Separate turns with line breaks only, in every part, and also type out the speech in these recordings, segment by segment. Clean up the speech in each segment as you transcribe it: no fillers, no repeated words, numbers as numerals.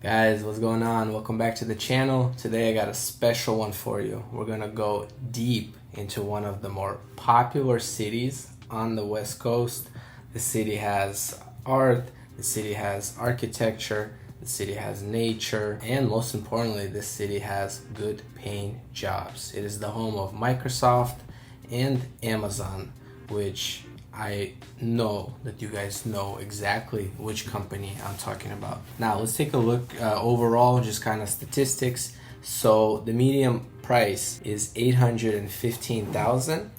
Guys, what's going on? Welcome back to the channel. Today I got a special one for you. We're gonna go deep into one of the more popular cities on the West Coast. The city has art, the city has architecture, the city has nature, and most importantly, this city has good paying jobs. It is the home of Microsoft and Amazon, which I know that you guys know exactly which company I'm talking about. Now let's take a look overall, just kind of statistics. So the median price is $815,000,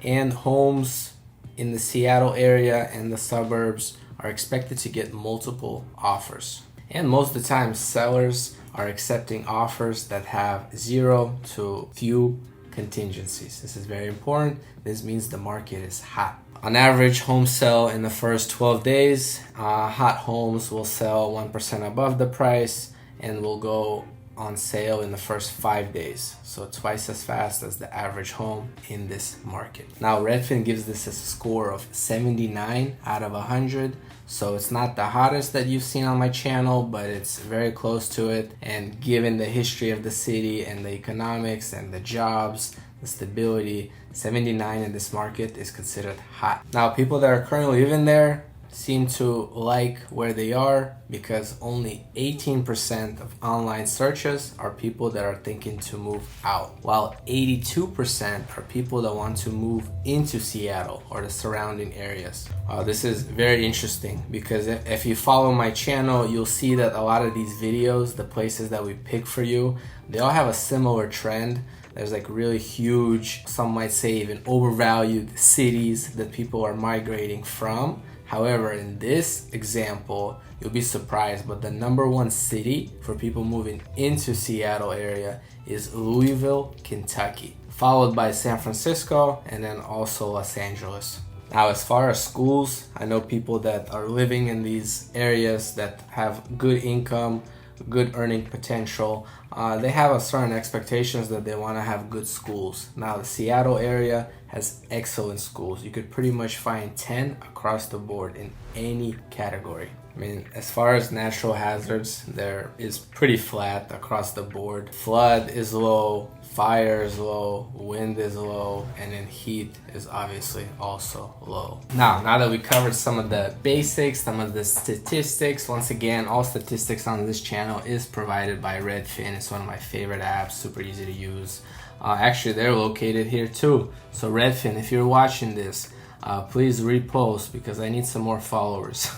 and homes in the Seattle area and the suburbs are expected to get multiple offers. And most of the time, sellers are accepting offers that have zero to few contingencies. This is very important. This means the market is hot. On average, homes sell in the first 12 days. Hot homes will sell 1% above the price and will go on sale in the first 5 days. So twice as fast as the average home in this market. Now, Redfin gives this a score of 79 out of 100. So it's not the hottest that you've seen on my channel, but it's very close to it. And given the history of the city and the economics and the jobs, the stability, 79 in this market is considered hot. Now, people that are currently living there seem to like where they are because only 18% of online searches are people that are thinking to move out, while 82% are people that want to move into Seattle or the surrounding areas. This is very interesting because if you follow my channel, you'll see that a lot of these videos, the places that we pick for you, they all have a similar trend. There's like really huge, some might say even overvalued cities that people are migrating from. However, in this example, you'll be surprised, but the #1 city for people moving into Seattle area is Louisville, Kentucky, followed by San Francisco and then also Los Angeles. Now, as far as schools, I know people that are living in these areas that have good income, good earning potential. They have a certain expectations that they want to have good schools. Now, the Seattle area has excellent schools. You could pretty much find 10 across the board in any category. I mean, as far as natural hazards, there is pretty flat across the board. Flood is low, fire is low, wind is low, and then heat is obviously also low. Now that we covered some of the basics, some of the statistics, once again, all statistics on this channel is provided by Redfin. It's one of my favorite apps, super easy to use. Actually, they're located here too. So Redfin, if you're watching this, please repost because I need some more followers.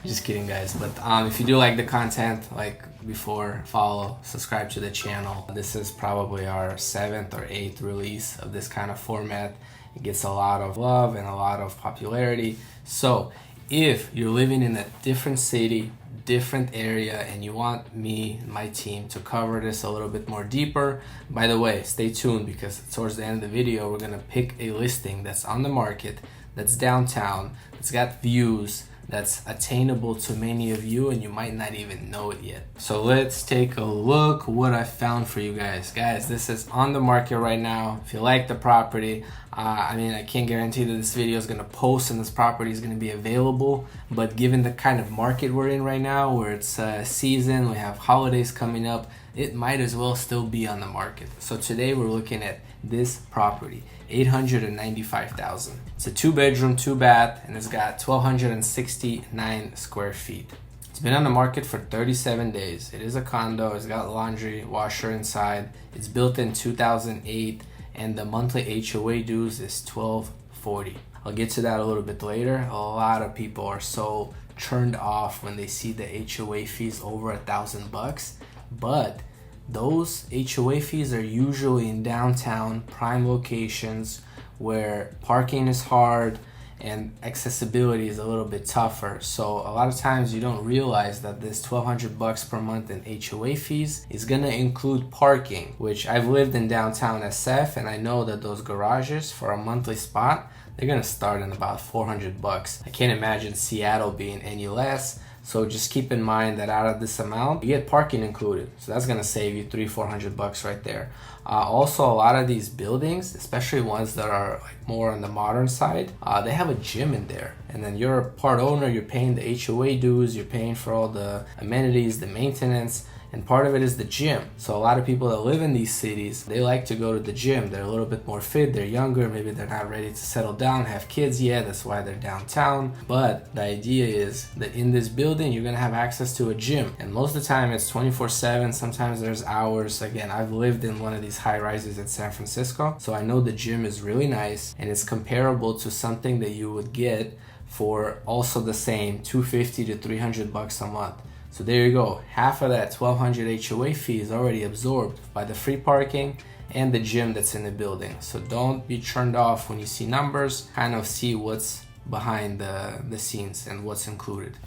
Just kidding, guys. But if you do like the content, like before, follow, subscribe to the channel. This is probably our 7th or 8th release of this kind of format. It gets a lot of love and a lot of popularity. So if you're living in a different city, different area, and you want me and my team to cover this a little bit more deeper, by the way, stay tuned because towards the end of the video, we're gonna pick a listing that's on the market, that's downtown, that's got views, that's attainable to many of you, and you might not even know it yet. So let's take a look what I found for you guys. Guys, this is on the market right now. If you like the property, I mean, I can't guarantee that this video is gonna post and this property is gonna be available, but given the kind of market we're in right now, where it's season, we have holidays coming up, it might as well still be on the market. So today we're looking at this property, $895,000. It's a 2-bedroom, 2-bath, and it's got 1,269 square feet. It's been on the market for 37 days. It is a condo. It's got laundry, washer inside. It's built in 2008, and the monthly HOA dues is $1,240. I'll get to that a little bit later. A lot of people are so turned off when they see the HOA fees over $1,000, but those HOA fees are usually in downtown prime locations where parking is hard and accessibility is a little bit tougher. So a lot of times you don't realize that this $1,200 per month in HOA fees is gonna include parking, which I've lived in downtown SF, and I know that those garages for a monthly spot, they're gonna start in about $400. I can't imagine Seattle being any less. So just keep in mind that out of this amount, you get parking included. So that's gonna save you $300-400 right there. Also, a lot of these buildings, especially ones that are like more on the modern side, they have a gym in there. And then you're a part owner, you're paying the HOA dues, you're paying for all the amenities, the maintenance, and part of it is the gym. So a lot of people that live in these cities, they like to go to the gym. They're a little bit more fit, they're younger, maybe they're not ready to settle down, have kids yet, that's why they're downtown. But the idea is that in this building, you're gonna have access to a gym. And most of the time it's 24/7, sometimes there's hours. Again, I've lived in one of these high rises in San Francisco, so I know the gym is really nice and it's comparable to something that you would get for also the same $250 to $300 a month. So there you go, half of that $1,200 HOA fee is already absorbed by the free parking and the gym that's in the building. So don't be turned off when you see numbers, kind of see what's behind the scenes and what's included.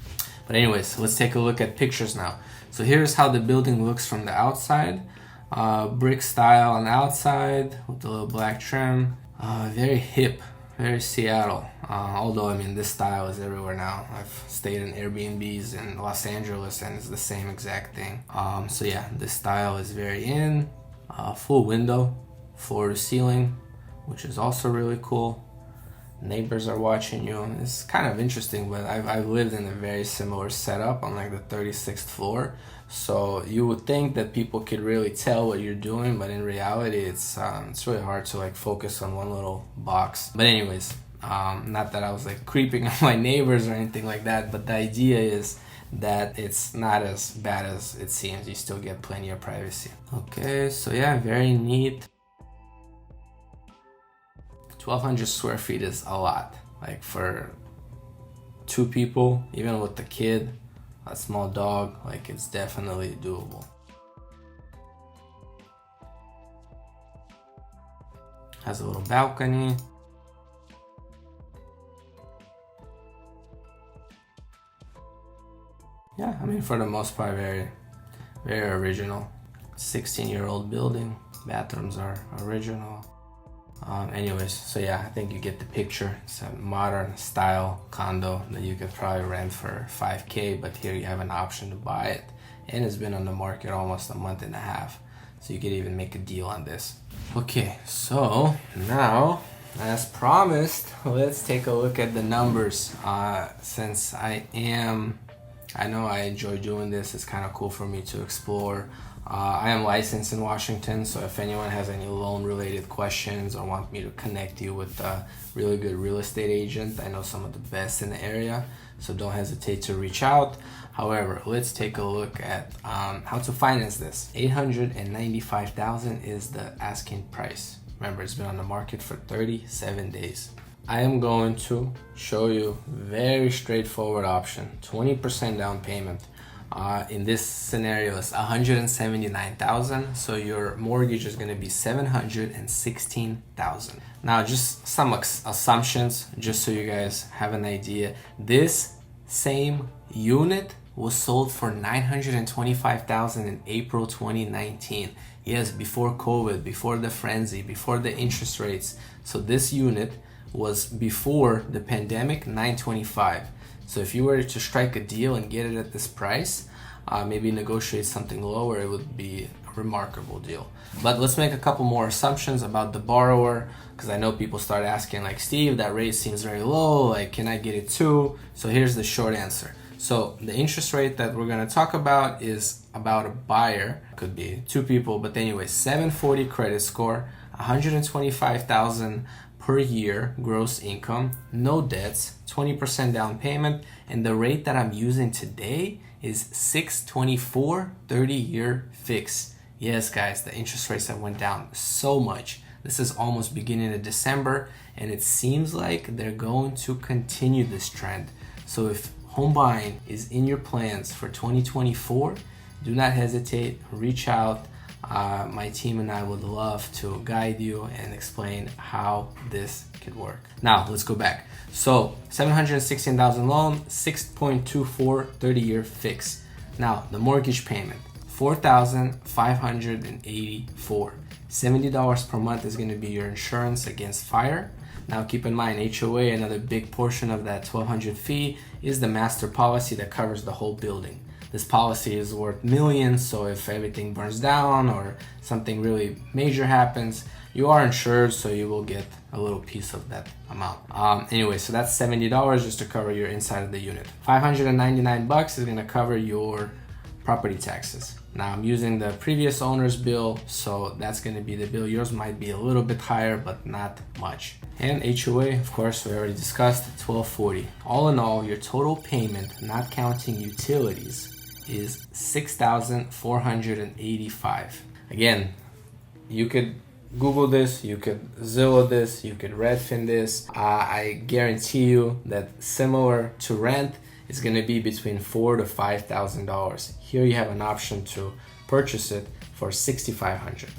But anyways, let's take a look at pictures now. So here's how the building looks from the outside. Brick style on the outside with the little black trim. Very hip, very Seattle. Although, I mean, this style is everywhere now. I've stayed in Airbnbs in Los Angeles and it's the same exact thing. So yeah, this style is very in. Full window, floor to ceiling, which is also really cool. Neighbors are watching you. It's kind of interesting, but I've lived in a very similar setup on like the 36th floor. So you would think that people could really tell what you're doing, but in reality, it's really hard to like focus on one little box. But anyways, not that I was like creeping on my neighbors or anything like that, but the idea is that it's not as bad as it seems. You still get plenty of privacy. Okay, so yeah, very neat. 1,200 square feet is a lot. Like for 2 people, even with the kid, a small dog, like it's definitely doable. Has a little balcony. Yeah, I mean, for the most part, very original. 16-year-old building. Bathrooms are original. Anyways, so yeah, I think you get the picture. It's a modern style condo that you could probably rent for $5K, but here you have an option to buy it. And it's been on the market almost a month and a half. So you could even make a deal on this. Okay, so now, as promised, let's take a look at the numbers. Since I know I enjoy doing this, it's kind of cool for me to explore. I am licensed in Washington, so if anyone has any loan related questions or want me to connect you with a really good real estate agent, I know some of the best in the area, so don't hesitate to reach out. However, let's take a look at how to finance this. $895,000 is the asking price. Remember, it's been on the market for 37 days. I am going to show you very straightforward option, 20% down payment. In this scenario, it's $179,000, so your mortgage is going to be $716,000. Now, just some assumptions, just so you guys have an idea. This same unit was sold for $925,000 in April 2019. Yes, before COVID, before the frenzy, before the interest rates. So this unit was before the pandemic, $925,000. So if you were to strike a deal and get it at this price, maybe negotiate something lower, it would be a remarkable deal. But let's make a couple more assumptions about the borrower, because I know people start asking like, Steve, that rate seems very low, like can I get it too? So here's the short answer. So the interest rate that we're going to talk about is about a buyer, could be 2 people, but anyway, 740 credit score, 125,000 per year gross income, no debts, 20% down payment, and the rate that I'm using today is 624 30-year fix. Yes, guys, the interest rates have went down so much. This is almost beginning of December, and it seems like they're going to continue this trend. So if home buying is in your plans for 2024, do not hesitate, reach out. My team and I would love to guide you and explain how this could work. Now, let's go back. So, $716,000 loan, 6.24 30-year fix. Now, the mortgage payment, $4,584. $70 per month is going to be your insurance against fire. Now keep in mind, HOA, another big portion of that $1,200 fee is the master policy that covers the whole building. This policy is worth millions, so if everything burns down or something really major happens, you are insured, so you will get a little piece of that amount. Anyway, so that's $70 just to cover your inside of the unit. $599 is gonna cover your property taxes. Now I'm using the previous owner's bill, so that's gonna be the bill. Yours might be a little bit higher, but not much. And HOA, of course, we already discussed, $1,240. All in all, your total payment, not counting utilities, is $6,485. Again, you could Google this, you could Zillow this, you could Redfin this. I guarantee you that similar to rent, it's going to be between $4,000 to $5,000. Here you have an option to purchase it for $6,500.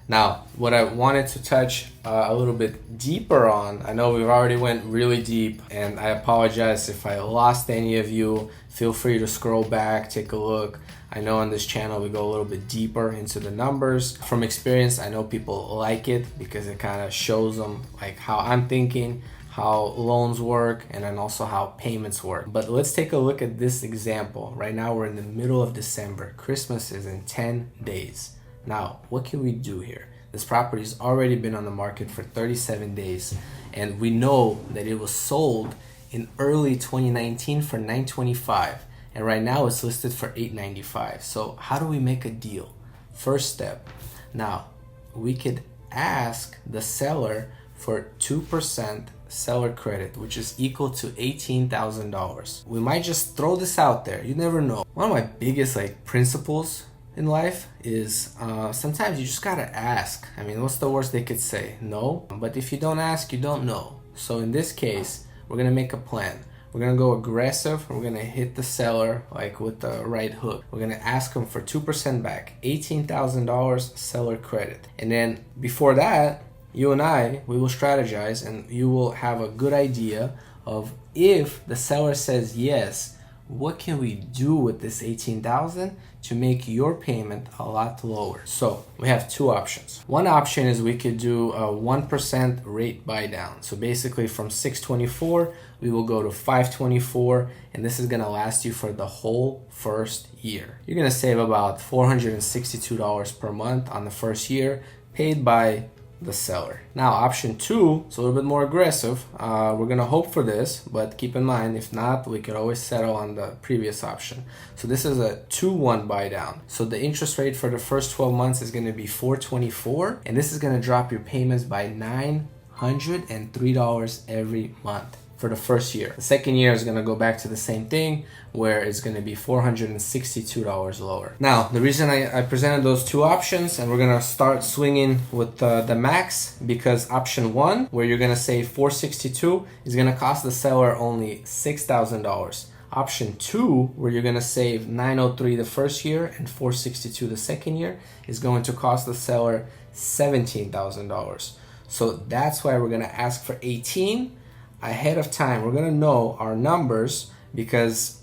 Now, what I wanted to touch a little bit deeper on, I know we've already went really deep, and I apologize if I lost any of you. Feel free to scroll back, take a look. I know on this channel we go a little bit deeper into the numbers. From experience, I know people like it because it kind of shows them like how I'm thinking, how loans work, and then also how payments work. But let's take a look at this example. Right now we're in the middle of December. Christmas is in 10 days. Now, what can we do here? This property's already been on the market for 37 days, and we know that it was sold in early 2019 for $925, and right now it's listed for $895. So how do we make a deal? First step, now we could ask the seller for 2% seller credit, which is equal to $18,000. We might just throw this out there, you never know. One of my biggest principles in life is sometimes you just gotta ask. I mean, what's the worst they could say? No. But if you don't ask, you don't know. So in this case, we're gonna make a plan. We're gonna go aggressive. We're gonna hit the seller with the right hook. We're gonna ask them for 2% back, $18,000 seller credit. And then before that, you and we will strategize, and you will have a good idea of, if the seller says yes, what can we do with this $18,000 to make your payment a lot lower? So we have two options. One option is we could do a 1% rate buy down. So basically from $624, we will go to $524, and this is gonna last you for the whole first year. You're gonna save about $462 per month on the first year, paid by the seller. Now option two is a little bit more aggressive. We're gonna hope for this, but keep in mind, if not, we could always settle on the previous option. So this is a 2-1 buy down. So the interest rate for the first 12 months is gonna be $424, and this is gonna drop your payments by $903 every month for the first year. The second year is gonna go back to the same thing, where it's gonna be $462 lower. Now, the reason I presented those two options, and we're gonna start swinging with the max, because option one, where you're gonna save $462, is gonna cost the seller only $6,000. Option two, where you're gonna save $903 the first year and $462 the second year, is going to cost the seller $17,000. So that's why we're gonna ask for 18 ahead of time. We're gonna know our numbers, because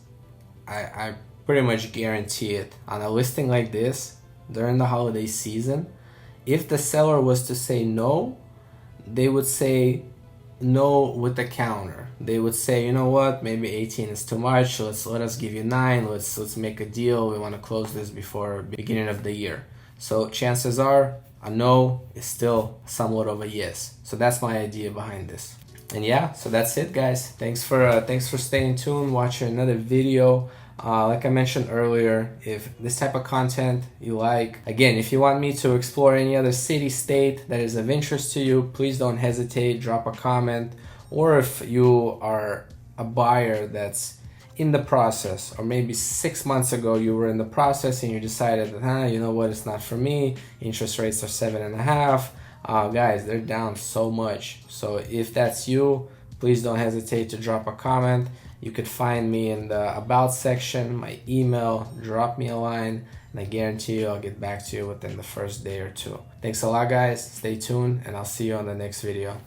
I pretty much guarantee it, on a listing like this during the holiday season, if the seller was to say no, they would say no with the counter. They would say, you know what, maybe 18 is too much, let us give you 9, let's make a deal, we want to close this before beginning of the year. So chances are a no is still somewhat of a yes. So that's my idea behind this. And yeah, so that's it, guys. Thanks for staying tuned, watching another video. Like I mentioned earlier, if this type of content you like, again, if you want me to explore any other city, state that is of interest to you, please don't hesitate, drop a comment. Or if you are a buyer that's in the process, or maybe 6 months ago you were in the process and you decided that, you know what, it's not for me, interest rates are 7.5. Guys, they're down so much. So if that's you, please don't hesitate to drop a comment. You could find me in the about section, my email, drop me a line, and I guarantee you I'll get back to you within the first day or two. Thanks a lot, guys. Stay tuned, and I'll see you on the next video.